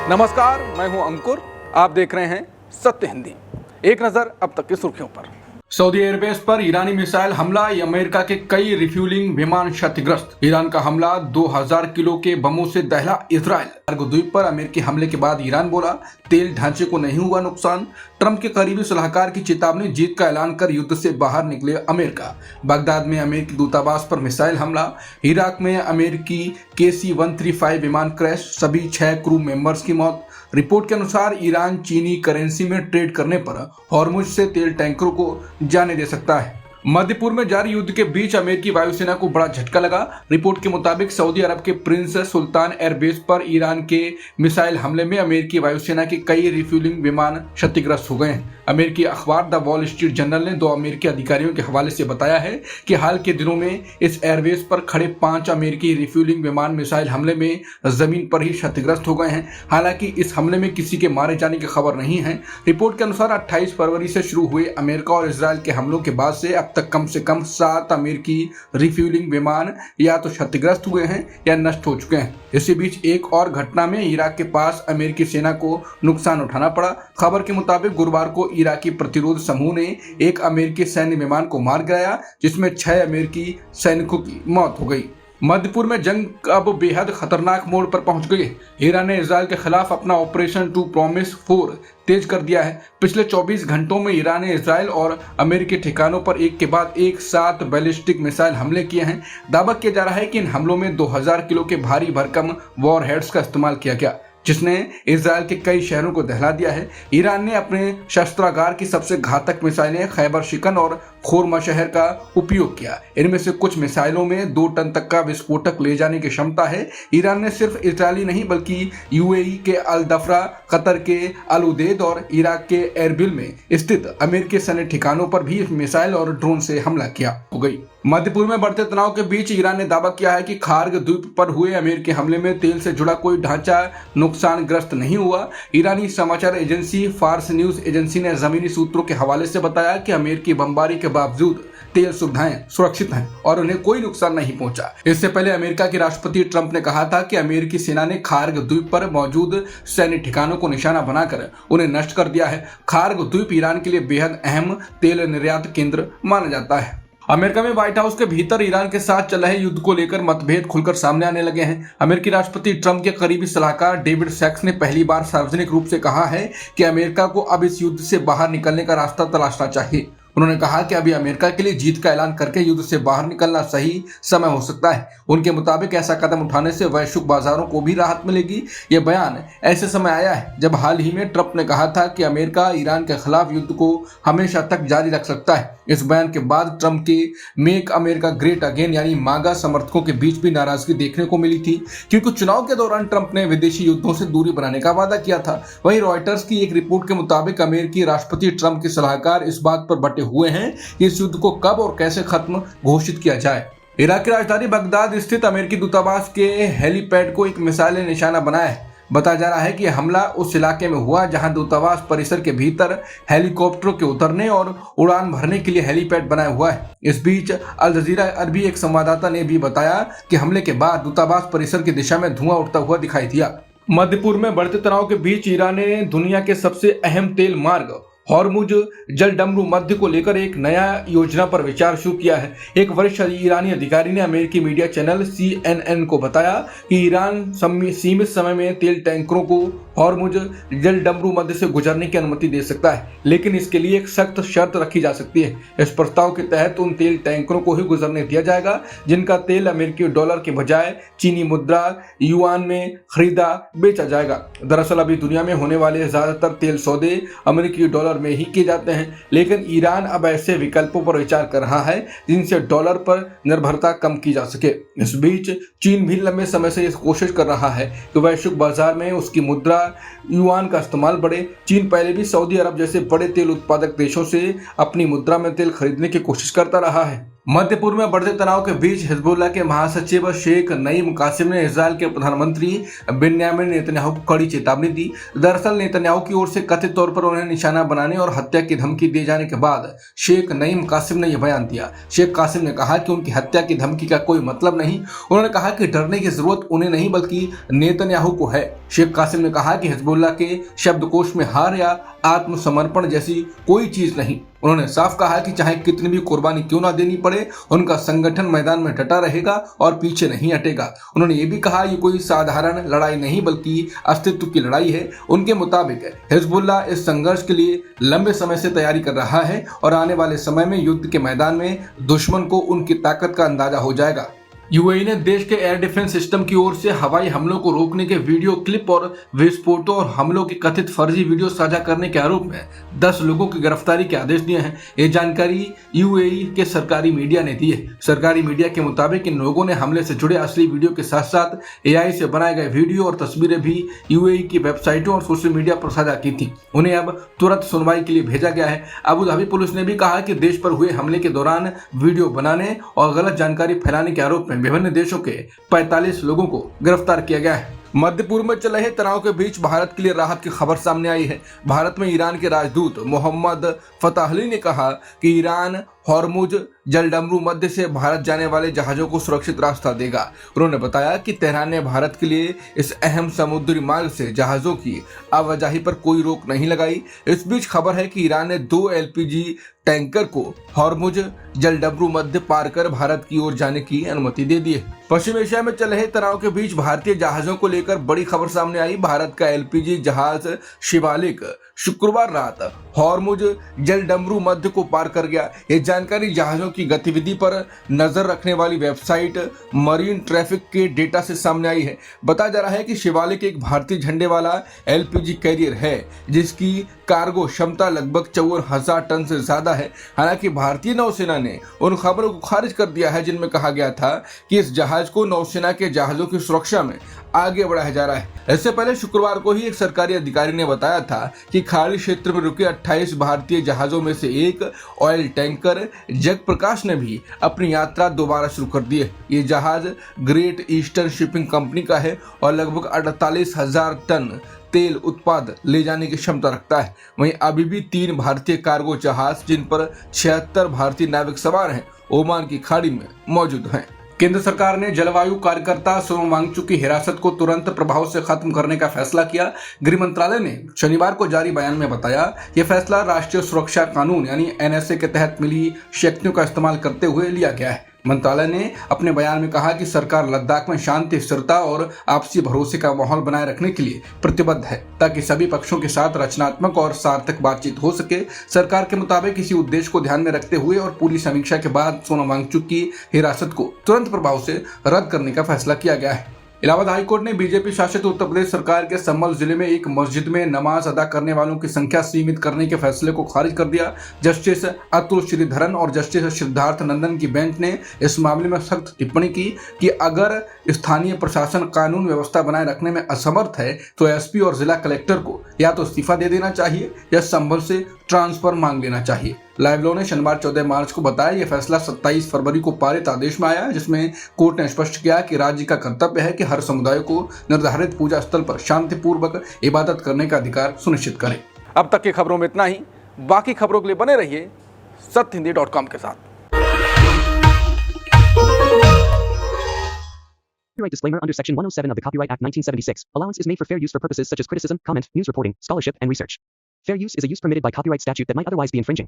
नमस्कार, मैं हूं अंकुर। आप देख रहे हैं सत्य हिंदी। एक नजर अब तक की सुर्खियों पर। सऊदी एयरबेस पर ईरानी मिसाइल हमला, अमेरिका के कई रिफ्यूलिंग विमान क्षतिग्रस्त। ईरान का हमला, 2000 किलो के बमों से दहला इजराइल। कार्गो द्वीप पर अमेरिकी हमले के बाद ईरान बोला, तेल ढांचे को नहीं हुआ नुकसान। ट्रंप के करीबी सलाहकार की चेतावनी, जीत का ऐलान कर युद्ध से बाहर निकले अमेरिका। बगदाद में अमेरिकी दूतावास पर मिसाइल हमला। इराक में अमेरिकी KC-135 विमान क्रैश, सभी 6 क्रू मेंबर्स की मौत। रिपोर्ट के अनुसार ईरान चीनी करेंसी में ट्रेड करने पर हॉर्मुज से तेल टैंकरों को जाने दे सकता है। मध्य पूर्व में जारी युद्ध के बीच अमेरिकी वायुसेना को बड़ा झटका लगा। रिपोर्ट के मुताबिक सऊदी अरब के प्रिंस सुल्तान एयरबेस पर ईरान के मिसाइल हमले में अमेरिकी वायुसेना के कई रिफ्यूलिंग विमान क्षतिग्रस्त हो गए हैं। अमेरिकी अखबार द वॉल स्ट्रीट जर्नल ने 2 अमेरिकी अधिकारियों के हवाले से बताया है कि हाल के दिनों में इस एयरबेस पर खड़े 5 अमेरिकी रिफ्यूलिंग विमान मिसाइल हमले में जमीन पर ही क्षतिग्रस्त हो गए हैं। हालांकि इस हमले में किसी के मारे जाने की खबर नहीं है। रिपोर्ट के अनुसार 28 फरवरी से शुरू हुए अमेरिका और इजराइल के हमलों के बाद से अब तक कम से कम 7 अमेरिकी रिफ्यूलिंग विमान या तो क्षतिग्रस्त हुए हैं या नष्ट हो चुके हैं। इसी बीच एक और घटना में इराक के पास अमेरिकी सेना को नुकसान उठाना पड़ा। खबर के मुताबिक गुरुवार को इराकी प्रतिरोध समूह ने एक अमेरिकी सैन्य विमान को मार गिराया, जिसमें 6 अमेरिकी सैनिकों की मौत हो गई। मध्य पूर्व में जंग अब बेहद खतरनाक मोड़ पर पहुंच गई है। ईरान ने इजराइल के खिलाफ अपना ऑपरेशन टू प्रॉमिस 4 तेज कर दिया है। पिछले 24 घंटों में ईरान ने इजराइल और अमेरिकी ठिकानों पर एक के बाद एक 7 बैलिस्टिक मिसाइल हमले किए हैं। दावा किया जा रहा है कि इन हमलों में 2000 किलो के भारी भरकम वॉरहेड्स का इस्तेमाल किया गया, जिसने इजराइल के कई शहरों को दहला दिया है। ईरान ने अपने शस्त्रागार की सबसे घातक मिसाइलें खैबर शिकन और खोरमा शहर का उपयोग किया। इनमें से कुछ मिसाइलों में 2 टन तक का विस्फोटक ले जाने की क्षमता है। ईरान ने सिर्फ इजरायली नहीं बल्कि UAE के अल दफरा, कतर के अल उदेद और इराक के एरबिल में स्थित अमेरिकी सैन्य ठिकानों पर भी मिसाइल और ड्रोन से हमला किया हो गई। मध्य पूर्व में बढ़ते तनाव के बीच ईरान ने दावा किया है कि खार्ग द्वीप पर हुए अमेरिकी हमले में तेल से जुड़ा कोई ढांचा नुकसानग्रस्त नहीं हुआ। ईरानी समाचार एजेंसी फार्स न्यूज एजेंसी ने जमीनी सूत्रों के हवाले से बताया कि अमेरिकी बमबारी के बावजूद तेल सुविधाएं सुरक्षित हैं और उन्हें कोई नुकसान नहीं पहुंचा। इससे पहले अमेरिका के राष्ट्रपति ट्रंप ने कहा था कि अमेरिकी सेना ने खार्ग द्वीप पर मौजूद सैन्य ठिकानों को निशाना बनाकर उन्हें नष्ट कर दिया है। खार्ग द्वीप ईरान के लिए बेहद अहम तेल निर्यात केंद्र माना जाता है। अमेरिका में व्हाइट हाउस के भीतर ईरान के साथ चल रहे युद्ध को लेकर मतभेद खुलकर सामने आने लगे हैं। अमेरिकी राष्ट्रपति ट्रंप के करीबी सलाहकार डेविड सैक्स ने पहली बार सार्वजनिक रूप से कहा है कि अमेरिका को अब इस युद्ध से बाहर निकलने का रास्ता तलाशना चाहिए। उन्होंने कहा कि अभी अमेरिका के लिए जीत का ऐलान करके युद्ध से बाहर निकलना सही समय हो सकता है। उनके मुताबिक ऐसा कदम उठाने से वैश्विक बाजारों को भी राहत मिलेगी। यह बयान ऐसे समय आया है जब हाल ही में ट्रंप ने कहा था कि अमेरिका ईरान के खिलाफ युद्ध को हमेशा तक जारी रख सकता है। इस बयान के बाद ट्रंप के मेक अमेरिका ग्रेट अगेन यानी मागा समर्थकों के बीच भी नाराजगी देखने को मिली थी, क्योंकि चुनाव के दौरान ट्रंप ने विदेशी युद्धों से दूरी बनाने का वादा किया था। वहीं रॉयटर्स की एक रिपोर्ट के मुताबिक अमेरिकी राष्ट्रपति ट्रंप के सलाहकार इस बात पर बटे हुए हैं कि इस युद्ध को कब और कैसे खत्म घोषित किया जाए। इराक की राजधानी बगदाद स्थित अमेरिकी दूतावास के हेलीपैड को एक मिसाइल ने निशाना बनाया है। बताया जा रहा है कि हमला उस इलाके में हुआ जहां दूतावास परिसर के भीतर हेलीकॉप्टरों के उतरने और उड़ान भरने के लिए हेलीपैड बनाया हुआ है। इस बीच अल जजीरा अरबी एक संवाददाता ने भी बताया कि हमले के बाद दूतावास परिसर की दिशा में धुआं उठता हुआ दिखाई दिया। मध्य पूर्व में बढ़ते तनाव के बीच ईरान ने दुनिया के सबसे अहम तेल मार्ग हॉर्मुज जलडमरू मध्य को लेकर एक नया योजना पर विचार शुरू किया है। एक वरिष्ठ ईरानी अधिकारी ने अमेरिकी मीडिया चैनल CNN को बताया कि ईरान सीमित समय में तेल टैंकरों को हॉर्मुज जलडमरू मध्य से गुजरने की अनुमति दे सकता है, लेकिन इसके लिए एक सख्त शर्त रखी जा सकती है। इस प्रस्ताव के तहत उन तेल टैंकरों को ही गुजरने दिया जाएगा जिनका तेल अमेरिकी डॉलर के बजाय चीनी मुद्रा युआन में खरीदा बेचा जाएगा। दरअसल अभी दुनिया में होने वाले ज्यादातर तेल सौदे अमेरिकी डॉलर में ही किए जाते हैं, लेकिन ईरान अब ऐसे विकल्पों पर विचार कर रहा है जिनसे डॉलर पर निर्भरता कम की जा सके। इस बीच चीन भी लंबे समय से इस कोशिश कर रहा है कि वैश्विक बाजार में उसकी मुद्रा युआन का इस्तेमाल बढ़े। चीन पहले भी सऊदी अरब जैसे बड़े तेल उत्पादक देशों से अपनी मुद्रा में तेल खरीदने की कोशिश करता रहा है। मध्य पूर्व में बढ़ते तनाव के बीच हिजबुल्लाह के महासचिव शेख नईम कासिम ने इजराइल के प्रधानमंत्री बेन्यामिन नेतन्याहू को कड़ी चेतावनी दी। दरअसल नेतन्याहू की ओर से कथित तौर पर उन्हें निशाना बनाने और हत्या की धमकी दिए जाने के बाद शेख नईम कासिम ने यह बयान दिया। शेख कासिम ने कहा कि उनकी हत्या की धमकी का कोई मतलब नहीं। उन्होंने कहा कि डरने की जरूरत उन्हें नहीं बल्कि नेतन्याहू को है। शेख कासिम ने कहा कि हिजबुल्लाह के शब्दकोश में हार या आत्मसमर्पण जैसी कोई चीज नहीं। उन्होंने साफ कहा कि चाहे कितनी भी कुर्बानी क्यों ना देनी पड़े, उनका संगठन मैदान में डटा रहेगा और पीछे नहीं हटेगा। उन्होंने ये भी कहा ये कोई साधारण लड़ाई नहीं बल्कि अस्तित्व की लड़ाई है। उनके मुताबिक हिजबुल्लाह इस संघर्ष के लिए लंबे समय से तैयारी कर रहा है और आने वाले समय में युद्ध के मैदान में दुश्मन को उनकी ताकत का अंदाजा हो जाएगा। यूएई ने देश के एयर डिफेंस सिस्टम की ओर से हवाई हमलों को रोकने के वीडियो क्लिप और विस्फोटों और हमलों के कथित फर्जी वीडियो साझा करने के आरोप में 10 लोगों की गिरफ्तारी के आदेश दिए हैं। ये जानकारी यूएई के सरकारी मीडिया ने दी है। सरकारी मीडिया के मुताबिक इन लोगों ने हमले से जुड़े असली वीडियो के साथ साथ एआई से बनाए गए वीडियो और तस्वीरें भी यूएई की वेबसाइटों और सोशल मीडिया पर साझा की थी। उन्हें अब तुरंत सुनवाई के लिए भेजा गया है। अबू धाबी पुलिस ने भी कहा कि देश पर हुए हमले के दौरान वीडियो बनाने और गलत जानकारी फैलाने के आरोप में विभिन्न देशों के 45 लोगों को गिरफ्तार किया गया है। मध्य पूर्व में चल रहे तनाव के बीच भारत के लिए राहत की खबर सामने आई है। भारत में ईरान के राजदूत मोहम्मद फताहली ने कहा कि ईरान हॉर्मुज जलडमरू मध्य से भारत जाने वाले जहाजों को सुरक्षित रास्ता देगा। उन्होंने बताया कि तेहरान ने भारत के लिए इस अहम समुद्री मार्ग से जहाजों की आवाजाही पर कोई रोक नहीं लगाई। इस बीच खबर है कि ईरान ने 2 एलपीजी टैंकर को हॉर्मुज जलडमरू मध्य पार कर भारत की ओर जाने की अनुमति दे दी है। पश्चिम एशिया में चल रहे तनाव के बीच भारतीय जहाजों को लेकर बड़ी खबर सामने आई। भारत का एलपीजी जहाज शिवालिक शुक्रवार रात हॉर्मुज जलडमरू मध्य को पार कर गया। ये जानकारी जहाजों की गतिविधि पर नजर रखने वाली वेबसाइट मरीन ट्रैफिक के डेटा से सामने आई है। बताया जा रहा है कि शिवालिक एक भारतीय झंडे वाला एलपीजी कैरियर है जिसकी कार्गो क्षमता लगभग 54,000 टन से ज्यादा है। हालांकि भारतीय नौसेना ने उन खबरों को खारिज कर दिया है जिनमें कहा गया था कि इस जहाज को नौसेना के जहाजों की सुरक्षा में आगे बढ़ाया जा रहा है। इससे पहले शुक्रवार को ही एक सरकारी अधिकारी ने बताया था कि खाड़ी क्षेत्र में रुके 28 भारतीय जहाजों में से एक ऑयल टैंकर जगप्रकाश ने भी अपनी यात्रा दोबारा शुरू कर दी है। ये जहाज ग्रेट ईस्टर्न शिपिंग कंपनी का है और लगभग 48,000 टन तेल उत्पाद ले जाने की क्षमता रखता है। वहीं अभी भी 3 भारतीय कार्गो जहाज जिन पर 76 भारतीय नाविक सवार हैं ओमान की खाड़ी में मौजूद हैं। केंद्र सरकार ने जलवायु कार्यकर्ता सोनम वांगचुक की हिरासत को तुरंत प्रभाव से खत्म करने का फैसला किया। गृह मंत्रालय ने शनिवार को जारी बयान में बताया यह फैसला राष्ट्रीय सुरक्षा कानून यानी एनएसए के तहत मिली शक्तियों का इस्तेमाल करते हुए लिया गया है। मंत्रालय ने अपने बयान में कहा कि सरकार लद्दाख में शांति, स्थिरता और आपसी भरोसे का माहौल बनाए रखने के लिए प्रतिबद्ध है ताकि सभी पक्षों के साथ रचनात्मक और सार्थक बातचीत हो सके। सरकार के मुताबिक इसी उद्देश्य को ध्यान में रखते हुए और पूरी समीक्षा के बाद सोनम वांगचुक की हिरासत को तुरंत प्रभाव से रद्द करने का फैसला किया गया है। इलाहाबाद हाईकोर्ट ने बीजेपी शासित उत्तर प्रदेश सरकार के संभल जिले में एक मस्जिद में नमाज अदा करने वालों की संख्या सीमित करने के फैसले को खारिज कर दिया। जस्टिस अतुल श्रीधरन और जस्टिस सिद्धार्थ नंदन की बेंच ने इस मामले में सख्त टिप्पणी की कि अगर स्थानीय प्रशासन कानून व्यवस्था बनाए रखने में असमर्थ है तो एसपी और जिला कलेक्टर को या तो इस्तीफा दे देना चाहिए या संभल से ट्रांसफर मांग लेना चाहिए। लाइव लो ने शनिवार 14 मार्च को बताया यह फैसला 27 फरवरी को पारित आदेश में आया जिसमें कोर्ट ने स्पष्ट किया कि राज्य का कर्तव्य है कि हर समुदाय को निर्धारित पूजा स्थल पर शांतिपूर्वक इबादत करने का अधिकार सुनिश्चित करे। अब तक की खबरों में इतना ही। बाकी खबरों के लिए बने रहिए सत्यहिंदी.com के साथ। Copyright disclaimer under Section 107 of the Copyright Act 1976. Allowance is made for fair use for purposes such as criticism, comment, news reporting, scholarship, and research. Fair use is a use permitted by copyright statute that might otherwise be infringing.